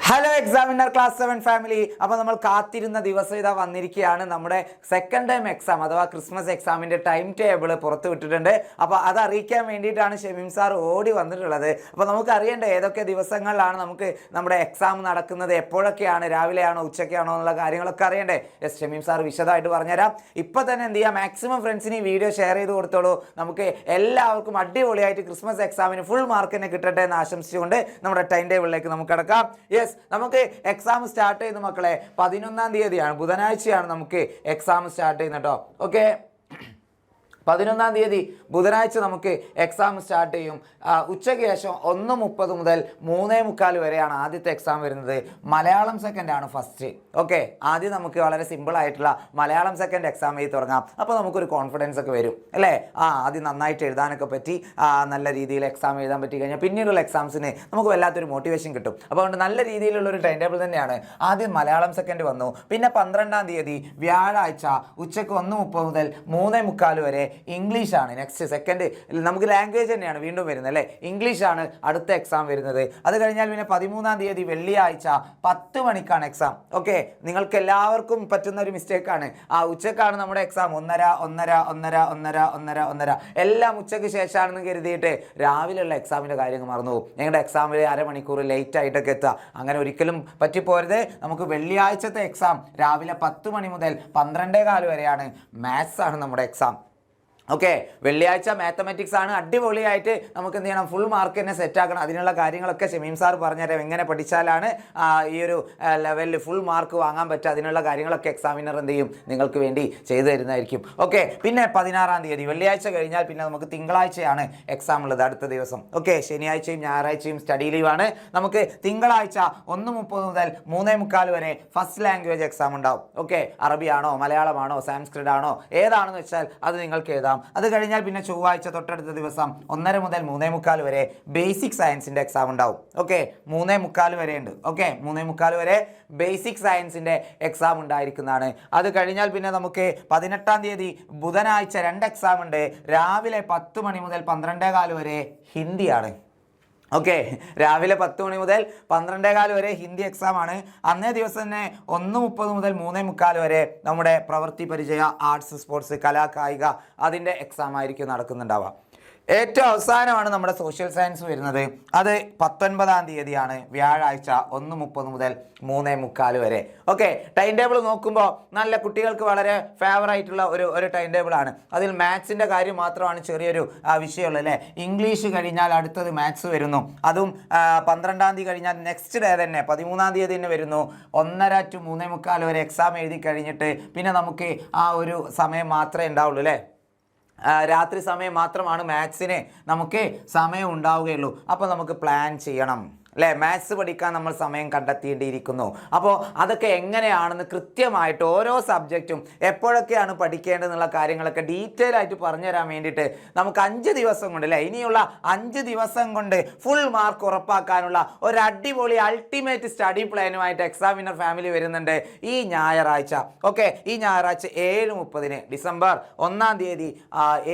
Hello examiner class 7 family. അപ്പോൾ നമ്മൾ കാത്തിരുന്ന ദിവസം ഇതാ വന്നിരിക്കുകയാണ്. നമ്മുടെ സെക്കൻഡ് ടൈം എക്സാം അഥവാ ക്രിസ്മസ് എക്സാമിൻ്റെ ടൈം ടേബിൾ പുറത്ത് വിട്ടിട്ടുണ്ട്. അപ്പോൾ അത് അറിയിക്കാൻ വേണ്ടിയിട്ടാണ് ഷമീം സാർ ഓടി വന്നിട്ടുള്ളത്. അപ്പോൾ നമുക്ക് അറിയേണ്ട ഏതൊക്കെ ദിവസങ്ങളിലാണ് നമുക്ക് നമ്മുടെ എക്സാം നടക്കുന്നത്, എപ്പോഴൊക്കെയാണ്, രാവിലെയാണോ ഉച്ചയ്ക്കാണോ എന്നുള്ള കാര്യങ്ങളൊക്കെ അറിയണ്ടേ. യെസ്, ഷമീം സാർ വിശദമായിട്ട് പറഞ്ഞുതരാം. ഇപ്പോൾ തന്നെ എന്ത് ചെയ്യുക, മാക്സിമം ഫ്രണ്ട്സിന് ഈ വീഡിയോ ഷെയർ ചെയ്ത് കൊടുത്തോളൂ. നമുക്ക് എല്ലാവർക്കും അടിപൊളിയായിട്ട് ക്രിസ്മസ് എക്സാമിന് ഫുൾ മാർക്ക് തന്നെ കിട്ടട്ടെ എന്ന് ആശംസിച്ചുകൊണ്ട് നമ്മുടെ ടൈം ടേബിളിലേക്ക് നമുക്ക് കിടക്കാം. യെസ്, നമുക്ക് എക്സാം സ്റ്റാർട്ട് ചെയ്യുന്ന മക്കളെ 11-ാം തീയതിയാണ്, ബുധനാഴ്ചയാണ് നമുക്ക് എക്സാം സ്റ്റാർട്ട് ചെയ്യുന്നത് കേട്ടോ. ഓക്കെ, 11-ാം തീയതി ബുധനാഴ്ച നമുക്ക് എക്സാം സ്റ്റാർട്ട് ചെയ്യും. ഉച്ചയ്ക്ക് ശേഷം 1:30 മുതൽ 3:45 വരെയാണ് ആദ്യത്തെ എക്സാം വരുന്നത്. മലയാളം സെക്കൻഡ് ആണ് ഫസ്റ്റ്. ഓക്കെ, ആദ്യം നമുക്ക് വളരെ സിമ്പിൾ ആയിട്ടുള്ള മലയാളം സെക്കൻഡ് എക്സാം എഴുതി തുടങ്ങാം. അപ്പോൾ നമുക്കൊരു കോൺഫിഡൻസ് ഒക്കെ വരും അല്ലേ. ആദ്യം നന്നായിട്ട് എഴുതാനൊക്കെ പറ്റി, നല്ല രീതിയിൽ എക്സാം എഴുതാൻ പറ്റി കഴിഞ്ഞാൽ പിന്നീടുള്ള എക്സാംസിന് നമുക്ക് വല്ലാത്തൊരു മോട്ടിവേഷൻ കിട്ടും. അപ്പോൾ അതുകൊണ്ട് നല്ല രീതിയിലുള്ളൊരു ടൈം ടേബിൾ തന്നെയാണ്. ആദ്യം മലയാളം സെക്കൻഡ് വന്നു. പിന്നെ 12-ാം തീയതി വ്യാഴാഴ്ച ഉച്ചയ്ക്ക് 1:30 മുതൽ 3:45 വരെ ഇംഗ്ലീഷാണ് നെക്സ്റ്റ് സെക്കൻഡ്. നമുക്ക് ലാംഗ്വേജ് തന്നെയാണ് വീണ്ടും വരുന്നത് അല്ലേ. ഇംഗ്ലീഷാണ് അടുത്ത എക്സാം വരുന്നത്. അത് കഴിഞ്ഞാൽ പിന്നെ 13-ാം തീയതി വെള്ളിയാഴ്ച 10 മണിക്കാണ് എക്സാം. ഓക്കെ, നിങ്ങൾക്ക് എല്ലാവർക്കും പറ്റുന്ന ഒരു മിസ്റ്റേക്കാണ്. ഉച്ചക്കാണ് നമ്മുടെ എക്സാം. 1:30 എല്ലാം ഉച്ചയ്ക്ക് ശേഷമാണെന്ന് കരുതിയിട്ട് രാവിലെയുള്ള എക്സാമിൻ്റെ കാര്യങ്ങൾ മറന്നു പോകും. ഞങ്ങളുടെ എക്സാമിൽ അരമണിക്കൂർ ലേറ്റ് ആയിട്ടൊക്കെ എത്തുക, അങ്ങനെ ഒരിക്കലും പറ്റിപ്പോരുത്. നമുക്ക് വെള്ളിയാഴ്ചത്തെ എക്സാം രാവിലെ 10 മണി മുതൽ 12:15 വരെയാണ്. മാത്സ് ആണ് നമ്മുടെ എക്സാം. ഓക്കെ, വെള്ളിയാഴ്ച മാത്തമാറ്റിക്സ് ആണ്. അടിപൊളിയായിട്ട് നമുക്ക് എന്ത് ചെയ്യണം, ഫുൾ മാർക്ക് തന്നെ സെറ്റ് ആക്കണം. അതിനുള്ള കാര്യങ്ങളൊക്കെ ഷമീം സാർ പറഞ്ഞുതരാം. എങ്ങനെ പഠിച്ചാലാണ് ഈ ഒരു ലെവലിൽ ഫുൾ മാർക്ക് വാങ്ങാൻ പറ്റുക, അതിനുള്ള കാര്യങ്ങളൊക്കെ എക്സാമിനർ എന്ത് ചെയ്യും, നിങ്ങൾക്ക് വേണ്ടി ചെയ്തു തരുന്നതായിരിക്കും. ഓക്കെ, പിന്നെ 16-ാം തീയതി വെള്ളിയാഴ്ച കഴിഞ്ഞാൽ പിന്നെ നമുക്ക് തിങ്കളാഴ്ചയാണ് എക്സാം ഉള്ളത് അടുത്ത ദിവസം. ഓക്കെ, ശനിയാഴ്ചയും ഞായറാഴ്ചയും സ്റ്റഡി ലീവാണ്. നമുക്ക് തിങ്കളാഴ്ച 1:30 മുതൽ 3:45 വരെ ഫസ്റ്റ് ലാംഗ്വേജ് എക്സാം ഉണ്ടാവും. ഓക്കെ, അറബിയാണോ മലയാളമാണോ സാംസ്കൃത് ആണോ ഏതാണെന്ന് വെച്ചാൽ അത് നിങ്ങൾക്ക് എഴുതാം. അത് കഴിഞ്ഞാൽ പിന്നെ ചൊവ്വാഴ്ച തൊട്ടടുത്ത ദിവസം 1:30 മുതൽ 3:45 വരെ ബേസിക് സയൻസിന്റെ എക്സാം ഉണ്ടാവും. ഓക്കെ, 3:45 വരെ ഉണ്ട്. ഓക്കെ, 3:45 വരെ ബേസിക് സയൻസിന്റെ എക്സാം ഉണ്ടായിരിക്കുന്നതാണ്. അത് കഴിഞ്ഞാൽ പിന്നെ നമുക്ക് 18-ാം തീയതി ബുധനാഴ്ച 2 എക്സാം ഉണ്ട്. രാവിലെ 10 മണി മുതൽ 12:15 വരെ ഹിന്ദിയാണ്. ഓക്കെ, രാവിലെ 10 മണി മുതൽ 12:15 വരെ ഹിന്ദി എക്സാം ആണ്. അന്നേ ദിവസം തന്നെ 1:30 മുതൽ 3:45 വരെ നമ്മുടെ പ്രവൃത്തി പരിചയ, ആർട്സ്, സ്പോർട്സ്, കലാ കായിക അതിൻ്റെ എക്സാം ആയിരിക്കും നടക്കുന്നുണ്ടാവുക. ഏറ്റവും അവസാനമാണ് നമ്മുടെ സോഷ്യൽ സയൻസ് വരുന്നത്. അത് 19-ാം തീയതിയാണ്, വ്യാഴാഴ്ച 1:30 മുതൽ 3:45 വരെ. ഓക്കെ, ടൈം ടേബിൾ നോക്കുമ്പോൾ നല്ല കുട്ടികൾക്ക് വളരെ ഫേവറായിട്ടുള്ള ഒരു ടൈം ടേബിളാണ്. അതിൽ മാത്സിൻ്റെ കാര്യം മാത്രമാണ് ചെറിയൊരു വിഷയമുള്ളത് അല്ലേ. ഇംഗ്ലീഷ് കഴിഞ്ഞാൽ അടുത്തത് മാത്സ് വരുന്നു. അതും 12-ാം തീയതി കഴിഞ്ഞാൽ നെക്സ്റ്റ് ഡേ തന്നെ 13-ാം തീയതി തന്നെ വരുന്നു. 1:30 to 3:45 വരെ എക്സാം എഴുതി കഴിഞ്ഞിട്ട് പിന്നെ നമുക്ക് ആ ഒരു സമയം മാത്രമേ ഉണ്ടാവുള്ളൂ അല്ലേ. രാത്രി സമയം മാത്രമാണ് മാത്സിന് നമുക്ക് സമയം ഉണ്ടാവുകയുള്ളൂ. അപ്പോൾ നമുക്ക് പ്ലാൻ ചെയ്യണം അല്ലേ. മാത്സ് പഠിക്കാൻ നമ്മൾ സമയം കണ്ടെത്തേണ്ടിയിരിക്കുന്നു. അപ്പോൾ അതൊക്കെ എങ്ങനെയാണെന്ന് കൃത്യമായിട്ട് ഓരോ സബ്ജക്റ്റും എപ്പോഴൊക്കെയാണ് പഠിക്കേണ്ടതെന്നുള്ള കാര്യങ്ങളൊക്കെ ഡീറ്റെയിൽ ആയിട്ട് പറഞ്ഞു തരാൻ വേണ്ടിയിട്ട് നമുക്ക് 5 ദിവസം കൊണ്ട് അല്ലേ, ഇനിയുള്ള 5 ദിവസം കൊണ്ട് ഫുൾ മാർക്ക് ഉറപ്പാക്കാനുള്ള ഒരു അടിപൊളി അൾട്ടിമേറ്റ് സ്റ്റഡി പ്ലാനുമായിട്ട് എക്സാമിനർ ഫാമിലി വരുന്നുണ്ട് ഈ ഞായറാഴ്ച. ഓക്കെ, ഈ ഞായറാഴ്ച 7:30 ഡിസംബർ 1-ാം തീയതി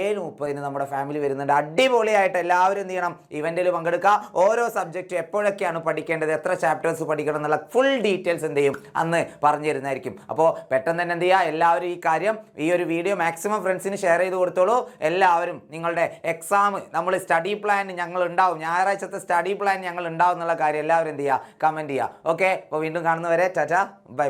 7:30 നമ്മുടെ ഫാമിലി വരുന്നുണ്ട്. അടിപൊളിയായിട്ട് എല്ലാവരും എന്ത് ചെയ്യണം, ഇവന്റിൽ പങ്കെടുക്കുക. ഓരോ സബ്ജക്റ്റും എപ്പോഴൊക്കെയാണ് പഠിക്കേണ്ടത്, എത്ര ചാപ്റ്റേഴ്സ് പഠിക്കണം എന്നുള്ള ഫുൾ ഡീറ്റെയിൽസ് എന്ത് ചെയ്യും അന്ന് പറഞ്ഞു തരുന്നതായിരിക്കും. അപ്പോൾ പെട്ടെന്ന് തന്നെ എന്ത് ചെയ്യുക, എല്ലാവരും ഈ കാര്യം, ഈ ഒരു വീഡിയോ മാക്സിമം ഫ്രണ്ട്സിന് ഷെയർ ചെയ്ത് കൊടുത്തോളൂ. എല്ലാവരും നിങ്ങളുടെ എക്സാം നമ്മൾ സ്റ്റഡി പ്ലാൻ ഞങ്ങൾ ഉണ്ടാവും, ഞായറാഴ്ചത്തെ സ്റ്റഡി പ്ലാൻ ഞങ്ങൾ ഉണ്ടാവും എന്നുള്ള കാര്യം എല്ലാവരും എന്ത് ചെയ്യുക, കമൻറ്റ് ചെയ്യുക. ഓക്കെ, അപ്പോൾ വീണ്ടും കാണുന്നവരെ ടാറ്റ, ബൈ ബൈ.